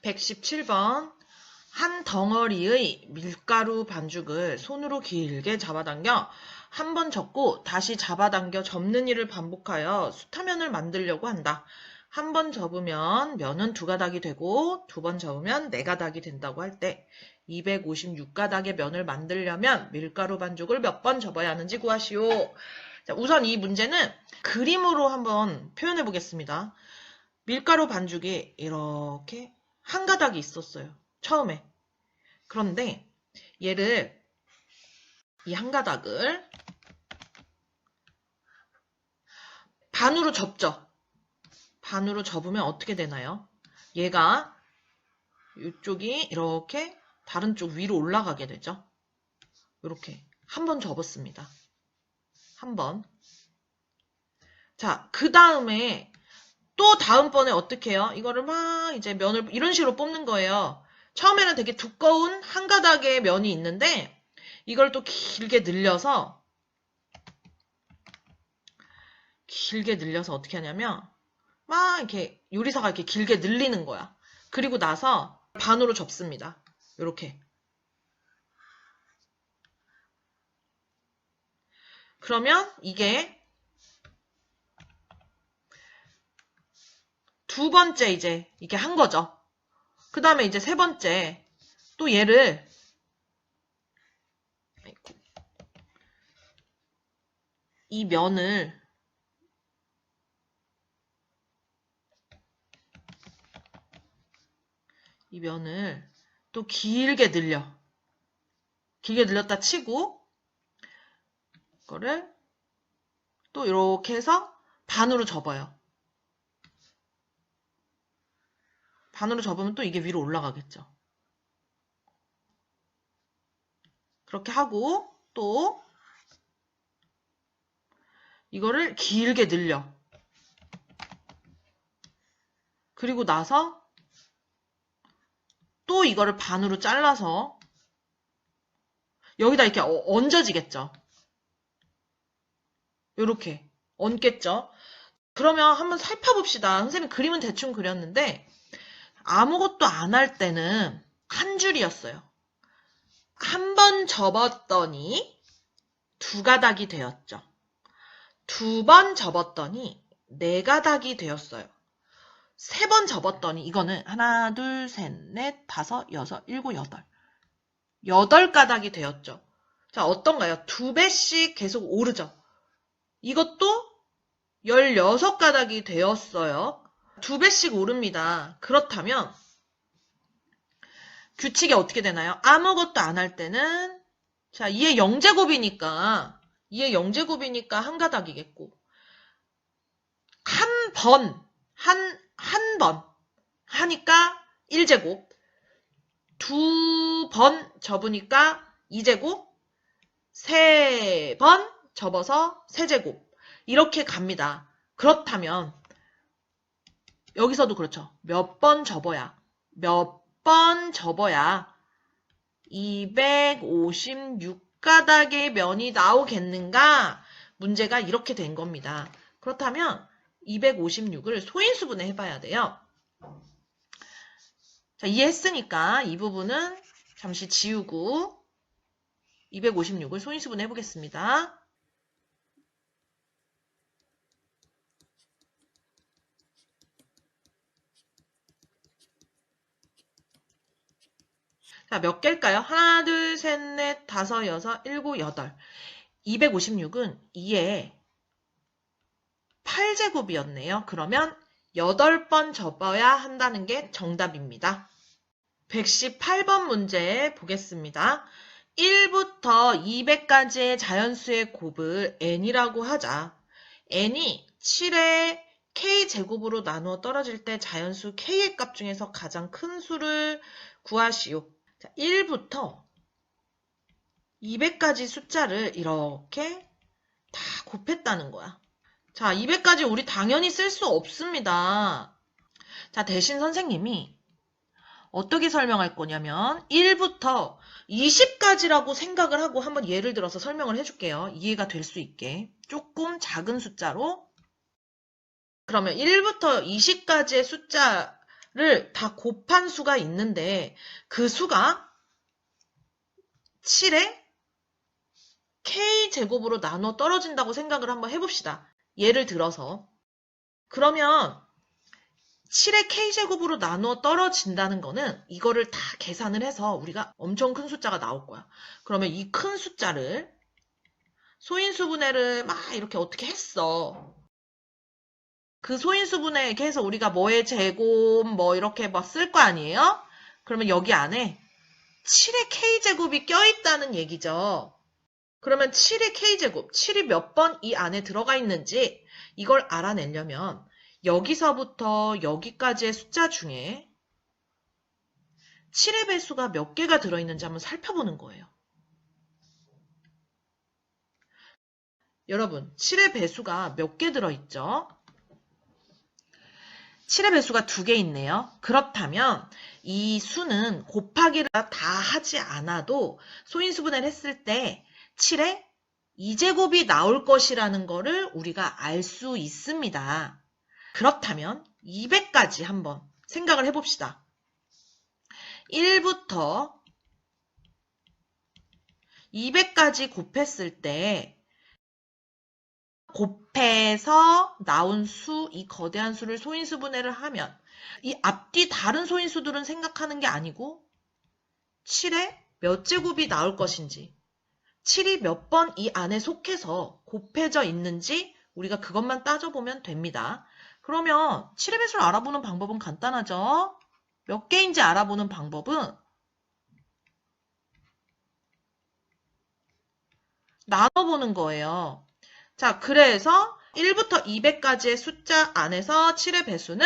117번. 한 덩어리의 밀가루 반죽을 손으로 길게 잡아당겨 한 번 접고 다시 잡아당겨 접는 일을 반복하여 수타면을 만들려고 한다. 한 번 접으면 면은 2가닥이 되고 2번 접으면 4가닥이 된다고 할 때 256가닥의 면을 만들려면 밀가루 반죽을 몇 번 접어야 하는지 구하시오. 자, 우선 이 문제는 그림으로 한번 표현해 보겠습니다. 밀가루 반죽이 이렇게 한 가닥이 있었어요. 처음에. 그런데 얘를 이 한 가닥을 반으로 접죠. 반으로 접으면 어떻게 되나요? 얘가 이쪽이 이렇게 다른 쪽 위로 올라가게 되죠. 이렇게 한 번 접었습니다. 한 번. 자, 그 다음에 또 다음번에 어떻게 해요? 이거를 막 이제 면을 이런 식으로 뽑는 거예요. 처음에는 되게 두꺼운 한 가닥의 면이 있는데 이걸 또 길게 늘려서 어떻게 하냐면 막 이렇게 요리사가 이렇게 길게 늘리는 거야. 그리고 나서 반으로 접습니다. 이렇게. 그러면 이게 두 번째 이제 이게 한 거죠. 그 다음에 이제 세 번째 또 얘를 이 면을 또 길게 늘렸다 치고 이거를 또 이렇게 해서 반으로 접어요. 반으로 접으면 또 이게 위로 올라가겠죠. 그렇게 하고 또 이거를 길게 늘려. 그리고 나서 또 이거를 반으로 잘라서 여기다 이렇게 얹어지겠죠. 이렇게 얹겠죠. 그러면 한번 살펴봅시다. 선생님 그림은 대충 그렸는데 아무것도 안 할 때는 한 줄이었어요. 한 번 접었더니 2가닥이 되었죠. 2번 접었더니 4가닥이 되었어요. 3번 접었더니 이거는 하나, 둘, 셋, 넷, 다섯, 여섯, 일곱, 여덟. 8가닥이 되었죠. 자, 어떤가요? 2배씩 계속 오르죠. 이것도 16가닥이 되었어요. 2배씩 오릅니다. 그렇다면 규칙이 어떻게 되나요? 아무것도 안 할 때는 자, 2의 0제곱이니까 한 가닥이겠고 한 번 하니까 1제곱 2번 접으니까 2제곱 3번 접어서 3제곱 이렇게 갑니다. 그렇다면 여기서도 그렇죠. 몇 번 접어야 256가닥의 면이 나오겠는가? 문제가 이렇게 된 겁니다. 그렇다면 256을 소인수분해 해봐야 돼요. 자, 이해했으니까 이 부분은 잠시 지우고 256을 소인수분해 해보겠습니다. 자, 몇 개일까요? 하나, 둘, 셋, 넷, 다섯, 여섯, 일곱, 여덟. 256은 2에 8제곱이었네요. 그러면 8번 접어야 한다는 게 정답입니다. 118번 문제 보겠습니다. 1부터 200까지의 자연수의 곱을 n이라고 하자. n이 7의 k제곱으로 나누어 떨어질 때 자연수 k의 값 중에서 가장 큰 수를 구하시오. 자, 1부터 200까지 숫자를 이렇게 다 곱했다는 거야. 자, 200까지 우리 당연히 쓸 수 없습니다. 자, 대신 선생님이 어떻게 설명할 거냐면 1부터 20까지라고 생각을 하고 한번 예를 들어서 설명을 해줄게요. 이해가 될 수 있게. 조금 작은 숫자로. 그러면 1부터 20까지의 숫자 다 곱한 수가 있는데 그 수가 7의 k제곱으로 나눠 떨어진다고 생각을 한번 해봅시다. 예를 들어서 그러면 7의 k제곱으로 나누어 떨어진다는 거는 이거를 다 계산을 해서 우리가 엄청 큰 숫자가 나올 거야. 그러면 이 큰 숫자를 소인수분해를 막 이렇게 어떻게 했어. 그 소인수분해 이렇게 해서 우리가 뭐의 제곱 뭐 이렇게 막 쓸 거 아니에요? 그러면 여기 안에 7의 k제곱이 껴있다는 얘기죠. 그러면 7의 k제곱, 7이 몇 번 이 안에 들어가 있는지 이걸 알아내려면 여기서부터 여기까지의 숫자 중에 7의 배수가 몇 개가 들어있는지 한번 살펴보는 거예요. 여러분, 7의 배수가 몇 개 들어있죠? 7의 배수가 2개 있네요. 그렇다면 이 수는 곱하기를 다 하지 않아도 소인수분해를 했을 때 7의 2제곱이 나올 것이라는 거를 우리가 알 수 있습니다. 그렇다면 200까지 한번 생각을 해봅시다. 1부터 200까지 곱했을 때 곱해서 나온 수, 이 거대한 수를 소인수분해를 하면 이 앞뒤 다른 소인수들은 생각하는 게 아니고 7의 몇 제곱이 나올 것인지 7이 몇 번 이 안에 속해서 곱해져 있는지 우리가 그것만 따져보면 됩니다. 그러면 7의 배수를 알아보는 방법은 간단하죠. 몇 개인지 알아보는 방법은 나눠보는 거예요. 자, 그래서 1부터 200까지의 숫자 안에서 7의 배수는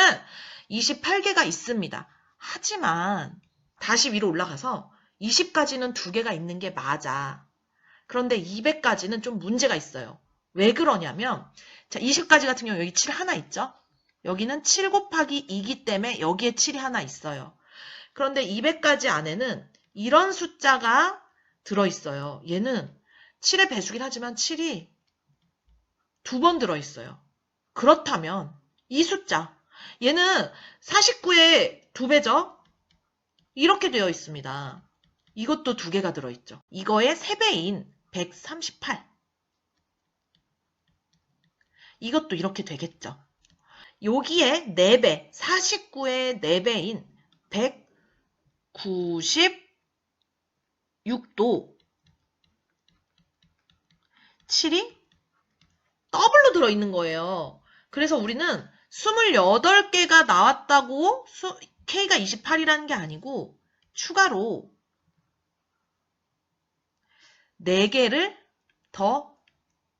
28개가 있습니다. 하지만 다시 위로 올라가서 20까지는 2개가 있는 게 맞아. 그런데 200까지는 좀 문제가 있어요. 왜 그러냐면 자, 20까지 같은 경우 여기 7 하나 있죠? 여기는 7 곱하기 2기 때문에 여기에 7이 하나 있어요. 그런데 200까지 안에는 이런 숫자가 들어있어요. 얘는 7의 배수긴 하지만 7이 2번 들어있어요. 그렇다면 이 숫자, 얘는 49의 2배죠? 이렇게 되어 있습니다. 이것도 2개가 들어있죠. 이거의 3배인 138. 이것도 이렇게 되겠죠. 여기에 4배, 49의 4배인 196도 7이 더블로 들어있는 거예요. 그래서 우리는 28개가 나왔다고 K가 28이라는 게 아니고 추가로 4개를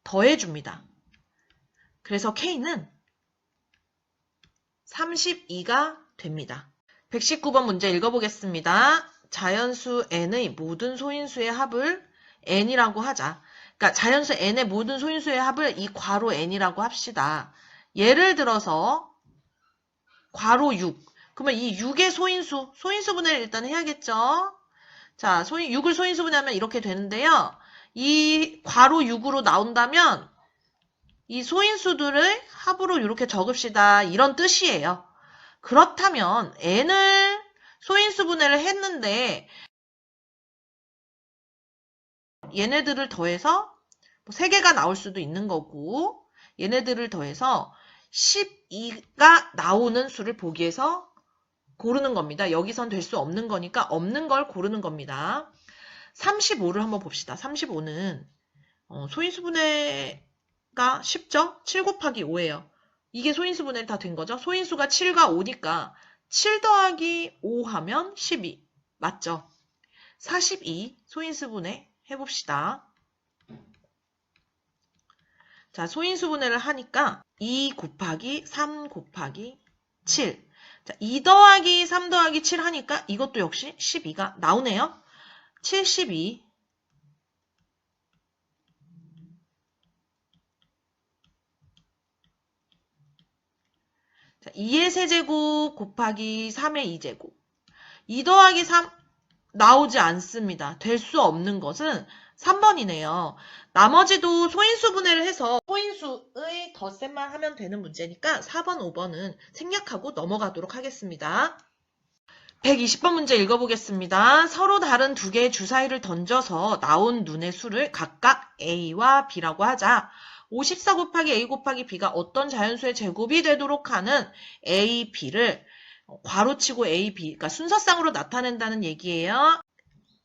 더해줍니다. 그래서 K는 32가 됩니다. 119번 문제 읽어보겠습니다. 자연수 n의 모든 소인수의 합을 n이라고 하자. 그러니까 자연수 n의 모든 소인수의 합을 이 괄호 n이라고 합시다. 예를 들어서 괄호 6. 그러면 이 6의 소인수분해를 일단 해야겠죠? 자, 6을 소인수분해하면 이렇게 되는데요. 이 괄호 6으로 나온다면 이 소인수들을 합으로 이렇게 적읍시다. 이런 뜻이에요. 그렇다면 n을 소인수분해를 했는데 얘네들을 더해서 3개가 나올 수도 있는 거고 얘네들을 더해서 12가 나오는 수를 보기 위해서 고르는 겁니다. 여기선 될 수 없는 거니까 없는 걸 고르는 겁니다. 35를 한번 봅시다. 35는 소인수분해가 쉽죠? 7 곱하기 5예요. 이게 소인수분해 다 된 거죠? 소인수가 7과 5니까 7 더하기 5 하면 12. 맞죠? 42 소인수분해 해봅시다. 자, 소인수분해를 하니까 2 곱하기 3 곱하기 7. 자, 2 더하기 3 더하기 7 하니까 이것도 역시 12가 나오네요. 72. 자, 2의 세제곱 곱하기 3의 2제곱. 2 더하기 3 나오지 않습니다. 될 수 없는 것은 3번이네요. 나머지도 소인수 분해를 해서 소인수의 덧셈만 하면 되는 문제니까 4번, 5번은 생략하고 넘어가도록 하겠습니다. 120번 문제 읽어보겠습니다. 서로 다른 두 개의 주사위를 던져서 나온 눈의 수를 각각 A와 B라고 하자. 54 곱하기 A 곱하기 B가 어떤 자연수의 제곱이 되도록 하는 A, B를 괄호치고 A, B, 그러니까 순서상으로 나타낸다는 얘기예요.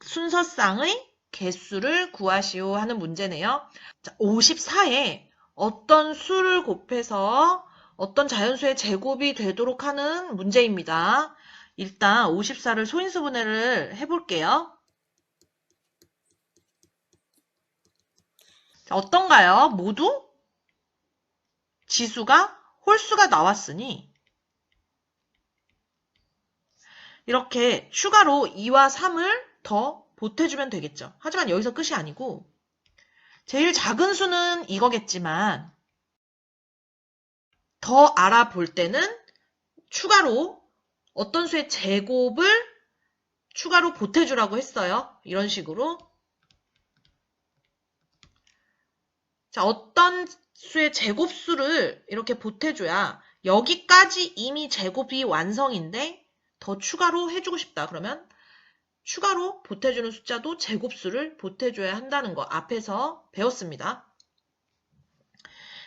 순서상의 개수를 구하시오 하는 문제네요. 자, 54에 어떤 수를 곱해서 어떤 자연수의 제곱이 되도록 하는 문제입니다. 일단 54를 소인수 분해를 해볼게요. 자, 어떤가요? 모두 지수가 홀수가 나왔으니 이렇게 추가로 2와 3을 더 보태주면 되겠죠. 하지만 여기서 끝이 아니고 제일 작은 수는 이거겠지만 더 알아볼 때는 추가로 어떤 수의 제곱을 추가로 보태주라고 했어요. 이런 식으로. 자, 어떤 수의 제곱수를 이렇게 보태줘야 여기까지 이미 제곱이 완성인데 더 추가로 해주고 싶다. 그러면 추가로 보태주는 숫자도 제곱수를 보태줘야 한다는 거 앞에서 배웠습니다.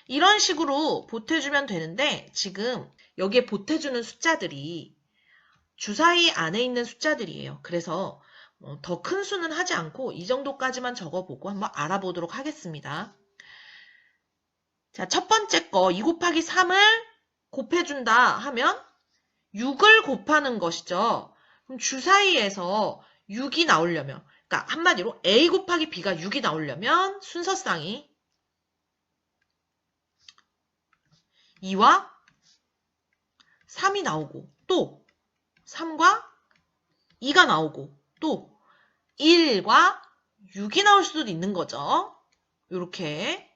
이런 식으로 보태주면 되는데 지금 여기에 보태주는 숫자들이 주사위 안에 있는 숫자들이에요. 그래서 더 큰 수는 하지 않고 이 정도까지만 적어보고 한번 알아보도록 하겠습니다. 자, 첫 번째 거 2 곱하기 3을 곱해준다 하면 6을 곱하는 것이죠. 그럼 주사위에서 6이 나오려면, 그러니까 한마디로 A 곱하기 B가 6이 나오려면 순서상이 2와 3이 나오고 또 3과 2가 나오고 또 1과 6이 나올 수도 있는 거죠. 이렇게.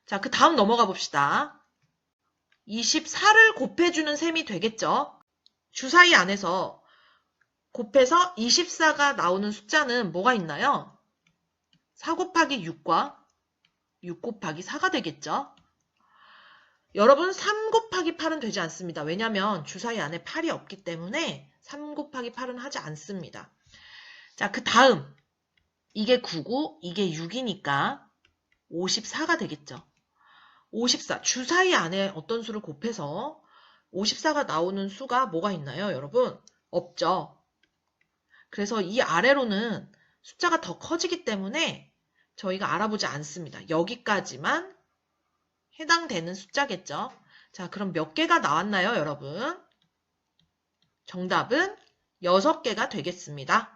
자, 그 다음 넘어가 봅시다. 24를 곱해주는 셈이 되겠죠. 주사위 안에서 곱해서 24가 나오는 숫자는 뭐가 있나요? 4 곱하기 6과 6 곱하기 4가 되겠죠. 여러분 3 곱하기 8은 되지 않습니다. 왜냐하면 주사위 안에 8이 없기 때문에 3 곱하기 8은 하지 않습니다. 자, 그 다음 이게 9고 이게 6이니까 54가 되겠죠. 54, 주사위 안에 어떤 수를 곱해서 54가 나오는 수가 뭐가 있나요, 여러분? 없죠. 그래서 이 아래로는 숫자가 더 커지기 때문에 저희가 알아보지 않습니다. 여기까지만 해당되는 숫자겠죠. 자, 그럼 몇 개가 나왔나요, 여러분? 정답은 6개가 되겠습니다.